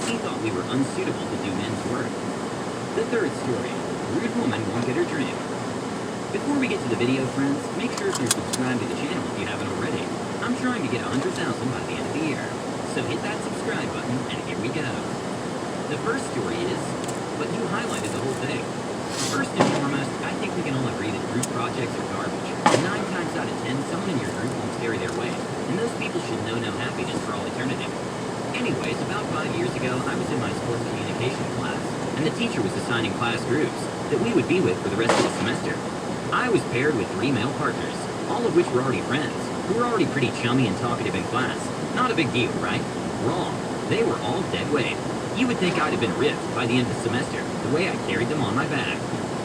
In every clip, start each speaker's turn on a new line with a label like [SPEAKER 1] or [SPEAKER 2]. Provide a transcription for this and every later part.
[SPEAKER 1] he thought we were unsuitable to do men's work. The third story, rude woman won't get her dream. Before we get to the video, friends, make sure you're subscribed to the channel if you haven't already. I'm trying to get 100,000 by the end of the year. So hit that subscribe button, and here we go. The first story is, but you highlighted the whole thing. First and foremost, I think we can all agree that group projects are garbage. 9 times out of 10, someone in your group won't carry their weight, and those people should know no happiness for all eternity. Anyways, about 5 years ago, I was in my sports communication class, and the teacher was assigning class groups that we would be with for the rest of the semester. I was paired with 3 male partners, all of which were already friends, who were already pretty chummy and talkative in class. Not a big deal, right? Wrong. They were all dead weight. You would think I'd have been ripped by the end of the semester, the way I carried them on my back.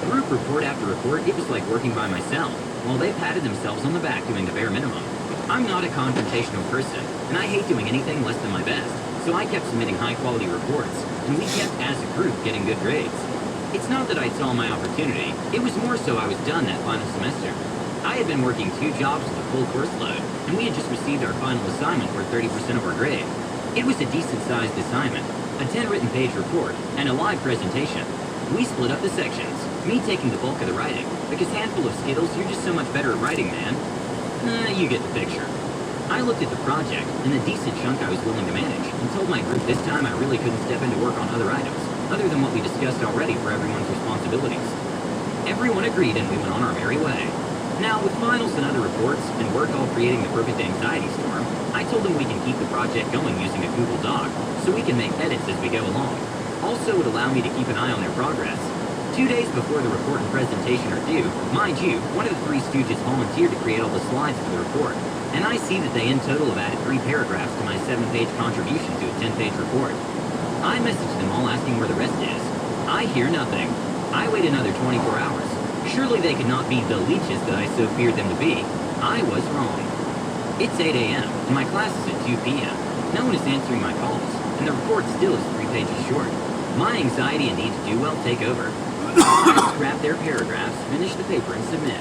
[SPEAKER 1] Group report after report, it was like working by myself, while they patted themselves on the back doing the bare minimum. I'm not a confrontational person, and I hate doing anything less than my best, so I kept submitting high-quality reports, and we kept, as a group, getting good grades. It's not that I saw my opportunity, it was more so I was done that final semester. I had been working 2 jobs with a full course load, and we had just received our final assignment worth 30% of our grade. It was a decent-sized assignment, a 10 written page report, and a live presentation. We split up the sections, me taking the bulk of the writing, because handful of Skittles, you're just so much better at writing, man. You get the picture. I looked at the project, and the decent chunk I was willing to manage, and told my group this time I really couldn't step into work on other items, other than what we discussed already for everyone's responsibilities. Everyone agreed, and we went on our merry way. Now, with finals and other reports, and work all creating the perfect anxiety storm, I told them we can keep the project going using a Google Doc, so we can make edits as we go along. Also, it would allow me to keep an eye on their progress. 2 days before the report and presentation are due, mind you, one of the 3 stooges volunteered to create all the slides for the report, and I see that they in total have added 3 paragraphs to my 7-page contribution to a 10-page report. I messaged them all asking where the rest is. I hear nothing. I wait another 24 hours. Surely they could not be the leeches that I so feared them to be. I was wrong. It's 8 a.m., and my class is at 2 p.m. No one is answering my calls, and the report still is 3 pages short. My anxiety and need to do well take over. I scrap their paragraphs, finish the paper, and submit.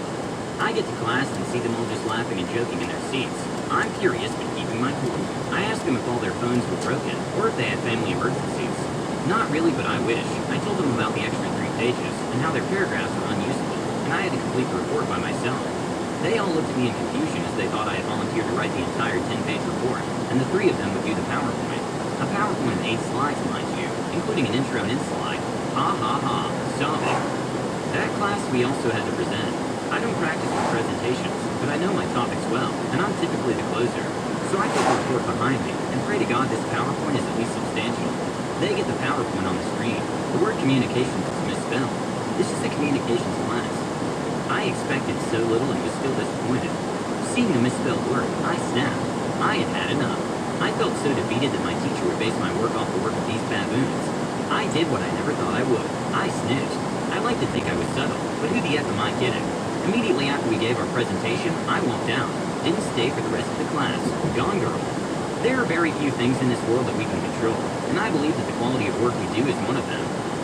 [SPEAKER 1] I get to class and see them all just laughing and joking in their seats. I'm curious, but keeping my cool. I ask them if all their phones were broken, or if they had family emergencies. Not really, but I wish. I told them about the extra 3 pages, and how their paragraphs were unusable, and I had to complete the report by myself. They all looked at me in confusion as they thought I had volunteered to write the entire 10-page report, and the 3 of them would do the PowerPoint. A PowerPoint of 8 slides, mind you, including an intro and end slide. Ha ha ha, so that class we also had to present. I don't practice for presentations, but I know my topics well, and I'm typically the closer. So I put the report behind me, and pray to God this PowerPoint is at least substantial. They get the PowerPoint on the screen. The word communications is misspelled. This is the communications class. I expected so little and was still disappointed. Seeing the misspelled word, I snapped. I had had enough. I felt so defeated that my teacher would base my work off the work of these baboons. I did what I never thought I would. I snitched. I like to think I was subtle, but who the F am I kidding? Immediately after we gave our presentation, I walked out. Didn't stay for the rest of the class. Gone girl. There are very few things in this world that we can control, and I believe that the quality of work we do is one of them.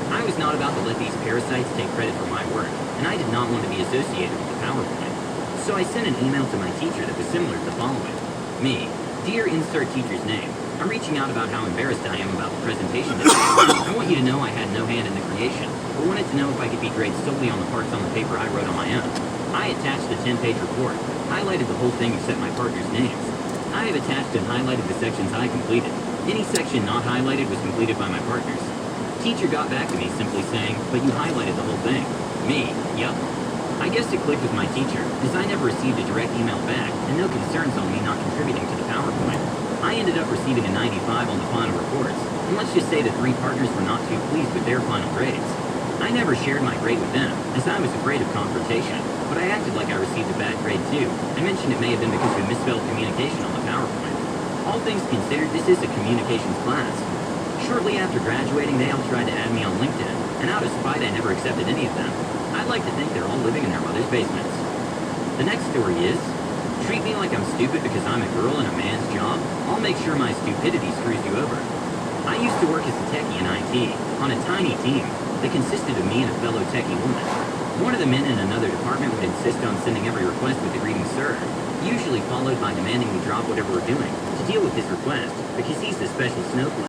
[SPEAKER 1] I was not about to let these parasites take credit for my work, and I did not want to be associated with the PowerPoint. So I sent an email to my teacher that was similar to the following. Me, dear insert teacher's name. I'm reaching out about how embarrassed I am about the presentation today. I want you to know I had no hand in the creation, but wanted to know if I could be graded solely on the parts on the paper I wrote on my own. I attached the 10-page report, highlighted the whole thing except my partner's names. I have attached and highlighted the sections I completed. Any section not highlighted was completed by my partners. Teacher got back to me simply saying, but you highlighted the whole thing. Me, yup. I guess it clicked with my teacher, as I never received a direct email back, and no concerns on me not contributing to the PowerPoint. I ended up receiving a 95 on the final reports, and let's just say the 3 partners were not too pleased with their final grades. I never shared my grade with them, as I was afraid of confrontation, but I acted like I received a bad grade too. I mentioned it may have been because we misspelled communication on the PowerPoint. All things considered, this is a communications class. Shortly after graduating, they all tried to add me on LinkedIn, and out of spite, I never accepted any of them. I'd like to think they're all living in their mother's basements. The next story is, treat me like I'm stupid because I'm a girl in a man's job, I'll make sure my stupidity screws you over. I used to work as a techie in IT, on a tiny team that consisted of me and a fellow techie woman. One of the men in another department would insist on sending every request with the greeting sir, usually followed by demanding we drop whatever we're doing to deal with his request, because he's the special snowflake.